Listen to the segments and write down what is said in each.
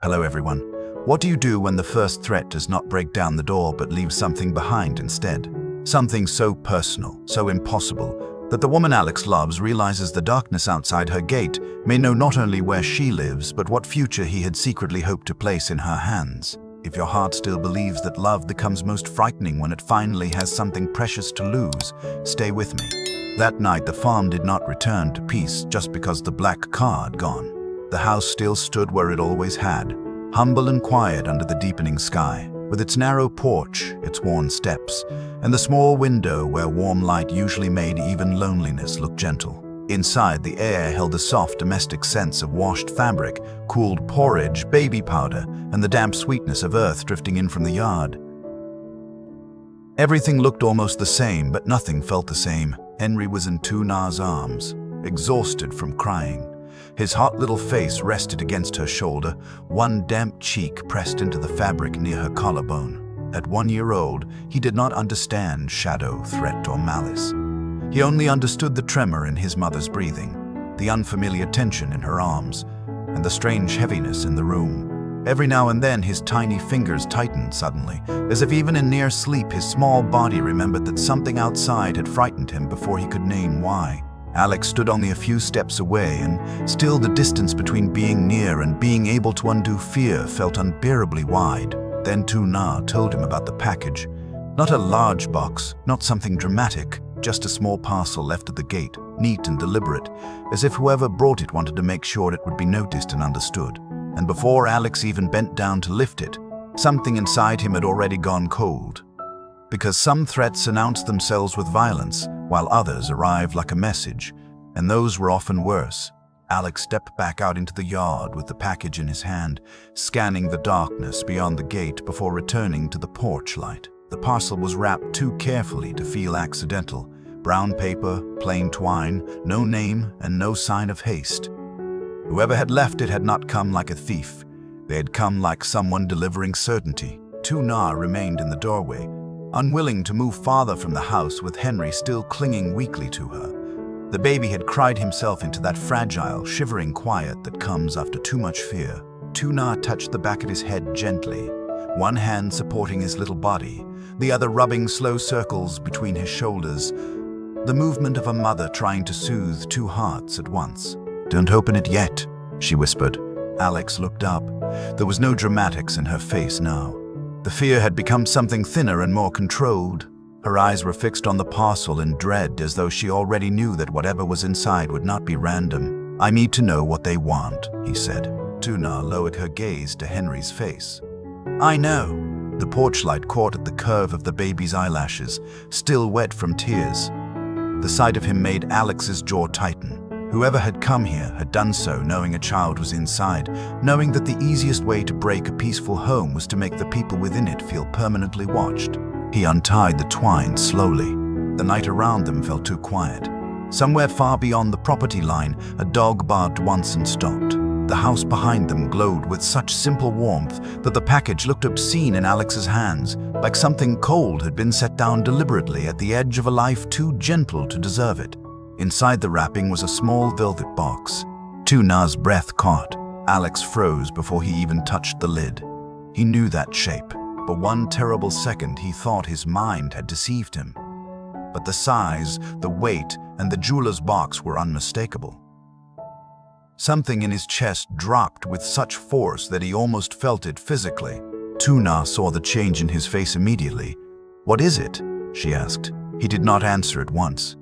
Hello everyone. What do you do when the first threat does not break down the door but leaves something behind instead? Something so personal, so impossible, that the woman Alex loves realizes the darkness outside her gate may know not only where she lives, but what future he had secretly hoped to place in her hands. If your heart still believes that love becomes most frightening when it finally has something precious to lose, stay with me. That night the farm did not return to peace just because the black car had gone. The house still stood where it always had, humble and quiet under the deepening sky, with its narrow porch, its worn steps, and the small window where warm light usually made even loneliness look gentle. Inside, the air held a soft domestic sense of washed fabric, cooled porridge, baby powder, and the damp sweetness of earth drifting in from the yard. Everything looked almost the same, but nothing felt the same. Henry was in Tunar's arms, exhausted from crying. His hot little face rested against her shoulder, one damp cheek pressed into the fabric near her collarbone. At 1 year old, he did not understand shadow, threat, or malice. He only understood the tremor in his mother's breathing, the unfamiliar tension in her arms, and the strange heaviness in the room. Every now and then his tiny fingers tightened suddenly, as if even in near sleep his small body remembered that something outside had frightened him before he could name why. Alex stood only a few steps away, and still the distance between being near and being able to undo fear felt unbearably wide. Then Tunar told him about the package. Not a large box, not something dramatic, just a small parcel left at the gate, neat and deliberate, as if whoever brought it wanted to make sure it would be noticed and understood. And before Alex even bent down to lift it, something inside him had already gone cold. Because some threats announced themselves with violence, while others arrived like a message, and those were often worse. Alex stepped back out into the yard with the package in his hand, scanning the darkness beyond the gate before returning to the porch light. The parcel was wrapped too carefully to feel accidental. Brown paper, plain twine, no name, and no sign of haste. Whoever had left it had not come like a thief. They had come like someone delivering certainty. Tunar remained in the doorway, unwilling to move farther from the house, with Henry still clinging weakly to her. The baby had cried himself into that fragile, shivering quiet that comes after too much fear. Tunar touched the back of his head gently, one hand supporting his little body, the other rubbing slow circles between his shoulders, the movement of a mother trying to soothe two hearts at once. "Don't open it yet," she whispered. Alex looked up. There was no dramatics in her face now. The fear had become something thinner and more controlled. Her eyes were fixed on the parcel in dread, as though she already knew that whatever was inside would not be random. "I need to know what they want," he said. Tunar lowered her gaze to Henry's face. "I know." The porch light caught at the curve of the baby's eyelashes, still wet from tears. The sight of him made Alex's jaw tighten. Whoever had come here had done so knowing a child was inside, knowing that the easiest way to break a peaceful home was to make the people within it feel permanently watched. He untied the twine slowly. The night around them felt too quiet. Somewhere far beyond the property line, a dog barked once and stopped. The house behind them glowed with such simple warmth that the package looked obscene in Alex's hands, like something cold had been set down deliberately at the edge of a life too gentle to deserve it. Inside the wrapping was a small velvet box. Tunar's breath caught. Alex froze before he even touched the lid. He knew that shape. For one terrible second he thought his mind had deceived him. But the size, the weight, and the jeweler's box were unmistakable. Something in his chest dropped with such force that he almost felt it physically. Tunar saw the change in his face immediately. "What is it?" she asked. He did not answer at once.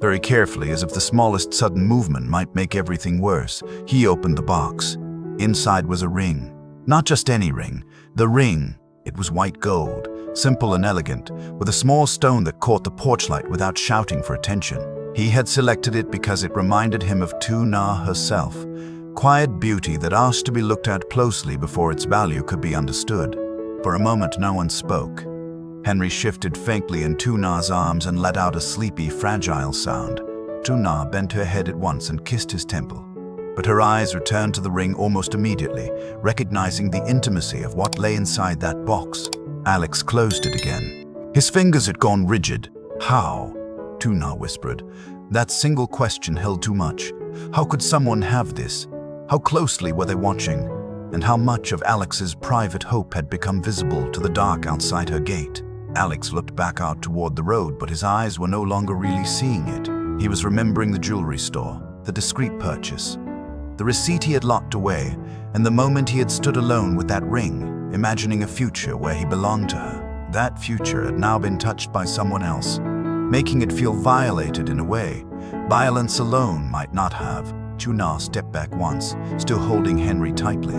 Very carefully, as if the smallest sudden movement might make everything worse, he opened the box. Inside was a ring. Not just any ring. The ring. It was white gold, simple and elegant, with a small stone that caught the porch light without shouting for attention. He had selected it because it reminded him of Tunar herself. Quiet beauty that asked to be looked at closely before its value could be understood. For a moment no one spoke. Henry shifted faintly in Tunar's arms and let out a sleepy, fragile sound. Tunar bent her head at once and kissed his temple. But her eyes returned to the ring almost immediately, recognizing the intimacy of what lay inside that box. Alex closed it again. His fingers had gone rigid. "How?" Tunar whispered. That single question held too much. How could someone have this? How closely were they watching? and how much of Alex's private hope had become visible to the dark outside her gate. Alex looked back out toward the road, but his eyes were no longer really seeing it. He was remembering the jewelry store, the discreet purchase, the receipt he had locked away, and the moment he had stood alone with that ring, imagining a future where he belonged to her. That future had now been touched by someone else, making it feel violated in a way violence alone might not have. Tuna stepped back once, still holding Henry tightly.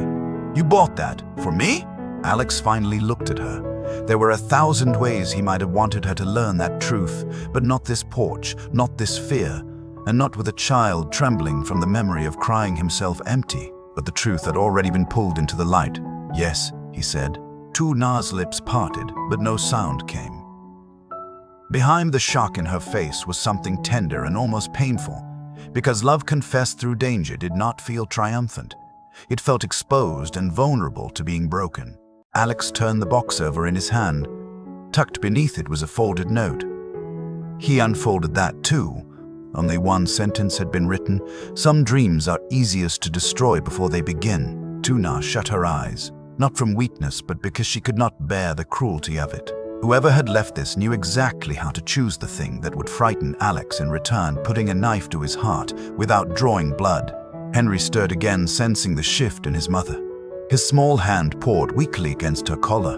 "You bought that for me?" Alex finally looked at her. There were 1,000 ways he might have wanted her to learn that truth, but not this porch, not this fear, and not with a child trembling from the memory of crying himself empty. But the truth had already been pulled into the light. "Yes," he said. Tuna's lips parted, but no sound came. Behind the shock in her face was something tender and almost painful, because love confessed through danger did not feel triumphant. It felt exposed and vulnerable to being broken. Alex turned the box over in his hand. Tucked beneath it was a folded note. He unfolded that too. Only one sentence had been written: "Some dreams are easiest to destroy before they begin." Tuna shut her eyes, not from weakness, but because she could not bear the cruelty of it. Whoever had left this knew exactly how to choose the thing that would frighten Alex in return, putting a knife to his heart without drawing blood. Henry stirred again, sensing the shift in his mother. His small hand pawed weakly against her collar.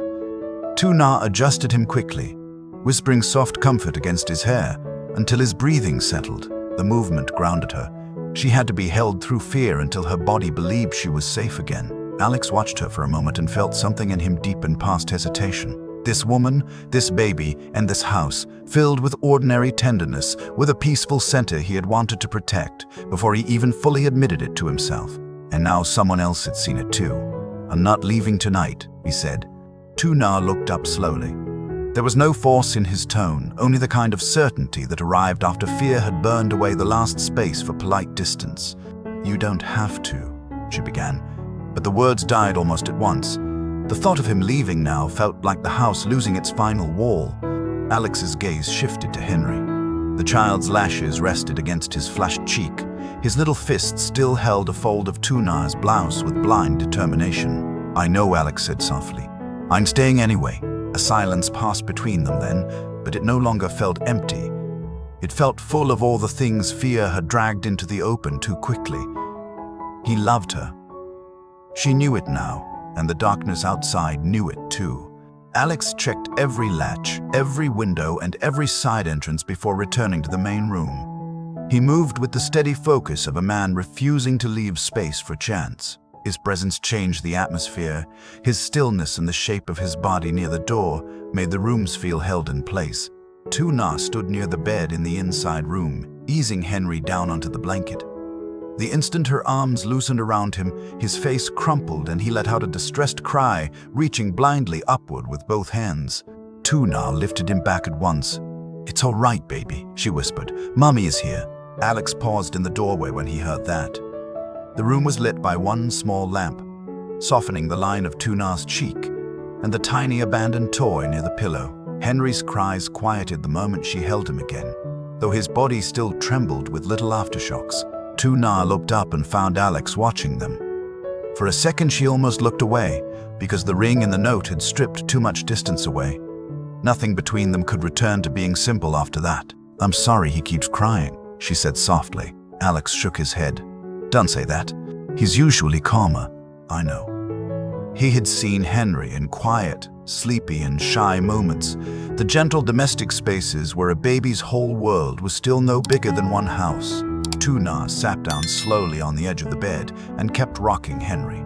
Tuna adjusted him quickly, whispering soft comfort against his hair until his breathing settled. The movement grounded her. She had to be held through fear until her body believed she was safe again. Alex watched her for a moment and felt something in him deepen past hesitation. This woman, this baby, and this house, filled with ordinary tenderness, with a peaceful center he had wanted to protect before he even fully admitted it to himself. And now someone else had seen it too. "I'm not leaving tonight," he said. Tuna looked up slowly. There was no force in his tone, only the kind of certainty that arrived after fear had burned away the last space for polite distance. "You don't have to," she began, but the words died almost at once. The thought of him leaving now felt like the house losing its final wall. Alex's gaze shifted to Henry. The child's lashes rested against his flushed cheek. His little fist still held a fold of Tuna's blouse with blind determination. "I know," Alex said softly. "I'm staying anyway." A silence passed between them then, but it no longer felt empty. It felt full of all the things fear had dragged into the open too quickly. He loved her. She knew it now, and the darkness outside knew it too. Alex checked every latch, every window, and every side entrance before returning to the main room. He moved with the steady focus of a man refusing to leave space for chance. His presence changed the atmosphere. His stillness and the shape of his body near the door made the rooms feel held in place. Tuna stood near the bed in the inside room, easing Henry down onto the blanket. The instant her arms loosened around him, his face crumpled and he let out a distressed cry, reaching blindly upward with both hands. Tuna lifted him back at once. "It's all right, baby," she whispered. "Mommy is here." Alex paused in the doorway when he heard that. The room was lit by one small lamp, softening the line of Tuna's cheek and the tiny abandoned toy near the pillow. Henry's cries quieted the moment she held him again, though his body still trembled with little aftershocks. Tuna looked up and found Alex watching them. For a second she almost looked away, because the ring and the note had stripped too much distance away. Nothing between them could return to being simple after that. "I'm sorry he keeps crying," she said softly. Alex shook his head. "Don't say that. He's usually calmer." "I know." He had seen Henry in quiet, sleepy, and shy moments, the gentle domestic spaces where a baby's whole world was still no bigger than one house. Tuna sat down slowly on the edge of the bed and kept rocking Henry.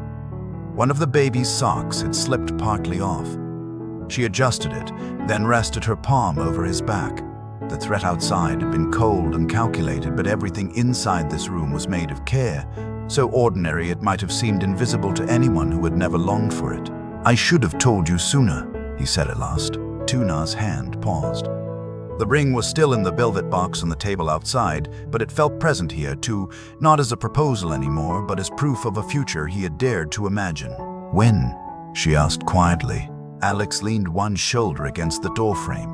One of the baby's socks had slipped partly off. She adjusted it, then rested her palm over his back. The threat outside had been cold and calculated, but everything inside this room was made of care, so ordinary it might have seemed invisible to anyone who had never longed for it. "I should have told you sooner," he said at last. Tuna's hand paused. The ring was still in the velvet box on the table outside, but it felt present here too, not as a proposal anymore, but as proof of a future he had dared to imagine. "When?" she asked quietly. Alex leaned one shoulder against the doorframe.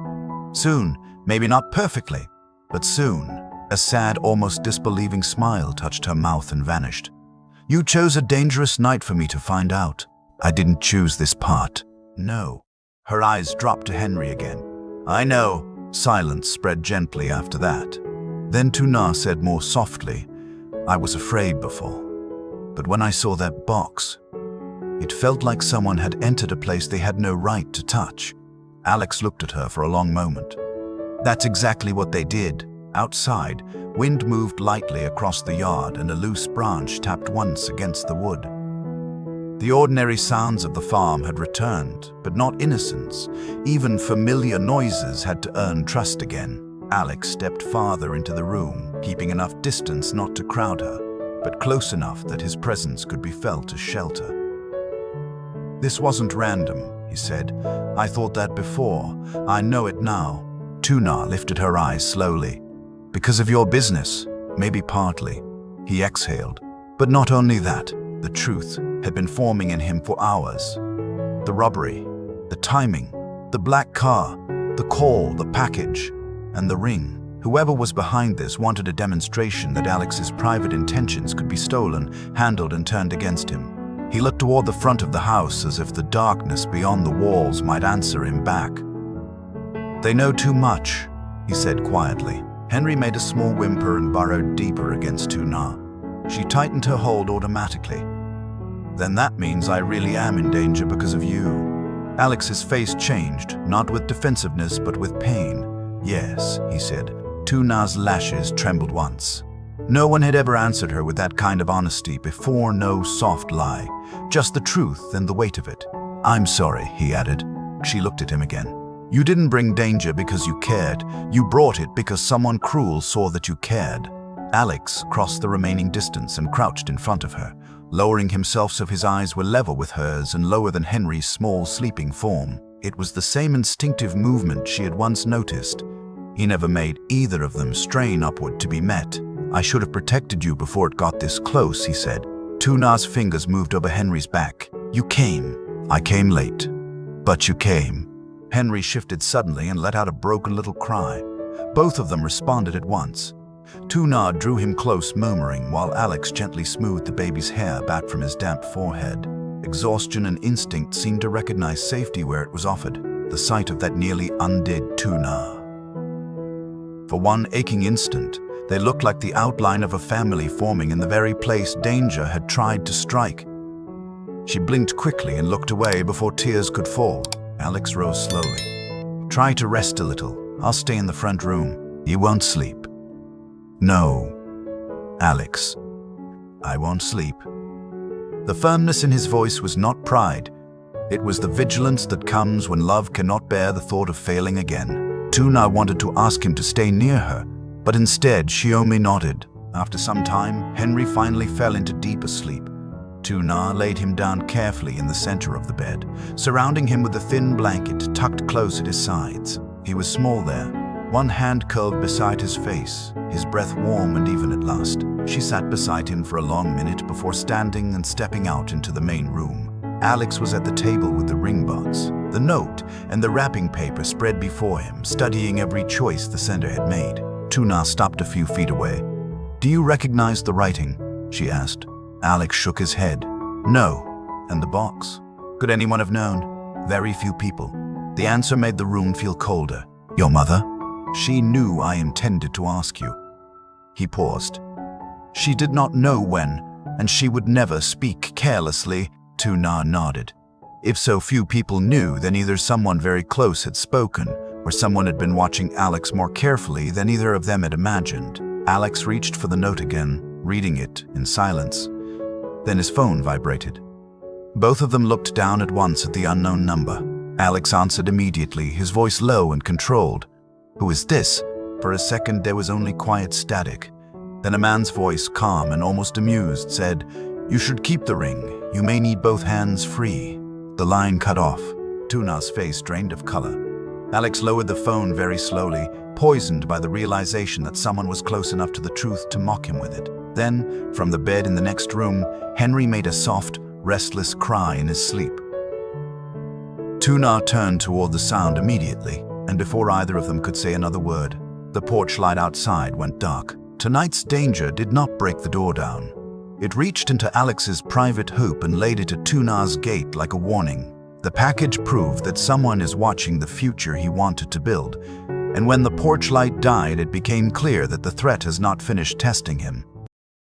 "Soon, maybe not perfectly, but soon." A sad, almost disbelieving smile touched her mouth and vanished. You chose a dangerous night for me to find out. I didn't choose this part. No. Her eyes dropped to Henry again. I know. Silence spread gently after that. Then Tuna said more softly, I was afraid before. But when I saw that box, it felt like someone had entered a place they had no right to touch. Alex looked at her for a long moment. That's exactly what they did. Outside, wind moved lightly across the yard and a loose branch tapped once against the wood. The ordinary sounds of the farm had returned, but not innocence. Even familiar noises had to earn trust again. Alex stepped farther into the room, keeping enough distance not to crowd her, but close enough that his presence could be felt as shelter. This wasn't random, he said. I thought that before. I know it now. Tuna lifted her eyes slowly. Because of your business, maybe partly. He exhaled. But not only that, the truth had been forming in him for hours. The robbery, the timing, the black car, the call, the package, and the ring. Whoever was behind this wanted a demonstration that Alex's private intentions could be stolen, handled, and turned against him. He looked toward the front of the house as if the darkness beyond the walls might answer him back. They know too much, he said quietly. Henry made a small whimper and burrowed deeper against Tuna. She tightened her hold automatically. Then that means I really am in danger because of you. Alex's face changed, not with defensiveness but with pain. Yes, he said. Tuna's lashes trembled once. No one had ever answered her with that kind of honesty before, no soft lie. Just the truth and the weight of it. I'm sorry, he added. She looked at him again. You didn't bring danger because you cared. You brought it because someone cruel saw that you cared. Alex crossed the remaining distance and crouched in front of her, lowering himself so his eyes were level with hers and lower than Henry's small sleeping form. It was the same instinctive movement she had once noticed. He never made either of them strain upward to be met. I should have protected you before it got this close, he said. Tuna's fingers moved over Henry's back. You came. I came late. But you came. Henry shifted suddenly and let out a broken little cry. Both of them responded at once. Tuna drew him close, murmuring, while Alex gently smoothed the baby's hair back from his damp forehead. Exhaustion and instinct seemed to recognize safety where it was offered. The sight of that nearly undid Tuna. For one aching instant, they looked like the outline of a family forming in the very place danger had tried to strike. She blinked quickly and looked away before tears could fall. Alex rose slowly. Try to rest a little. I'll stay in the front room. You won't sleep. No, Alex. I won't sleep. The firmness in his voice was not pride. It was the vigilance that comes when love cannot bear the thought of failing again. Tuna wanted to ask him to stay near her, but instead she only nodded. After some time, Henry finally fell into deeper sleep. Tuna laid him down carefully in the center of the bed, surrounding him with a thin blanket tucked close at his sides. He was small there, one hand curled beside his face, his breath warm and even at last. She sat beside him for a long minute before standing and stepping out into the main room. Alex was at the table with the ring box, the note, and the wrapping paper spread before him, studying every choice the sender had made. Tuna stopped a few feet away. Do you recognize the writing? She asked. Alex shook his head. No. And the box? Could anyone have known? Very few people. The answer made the room feel colder. Your mother? She knew I intended to ask you. He paused. She did not know when, and she would never speak carelessly. Tuna nodded. If so few people knew, then either someone very close had spoken, or someone had been watching Alex more carefully than either of them had imagined. Alex reached for the note again, reading it in silence. Then his phone vibrated. Both of them looked down at once at the unknown number. Alex answered immediately, his voice low and controlled. Who is this? For a second there was only quiet static. Then a man's voice, calm and almost amused, said, You should keep the ring. You may need both hands free. The line cut off. Tuna's face drained of color. Alex lowered the phone very slowly, poisoned by the realization that someone was close enough to the truth to mock him with it. Then, from the bed in the next room, Henry made a soft, restless cry in his sleep. Tuna turned toward the sound immediately, and before either of them could say another word, the porch light outside went dark. Tonight's danger did not break the door down. It reached into Alex's private hoop and laid it at Tunar's gate like a warning. The package proved that someone is watching the future he wanted to build, and when the porch light died, it became clear that the threat has not finished testing him.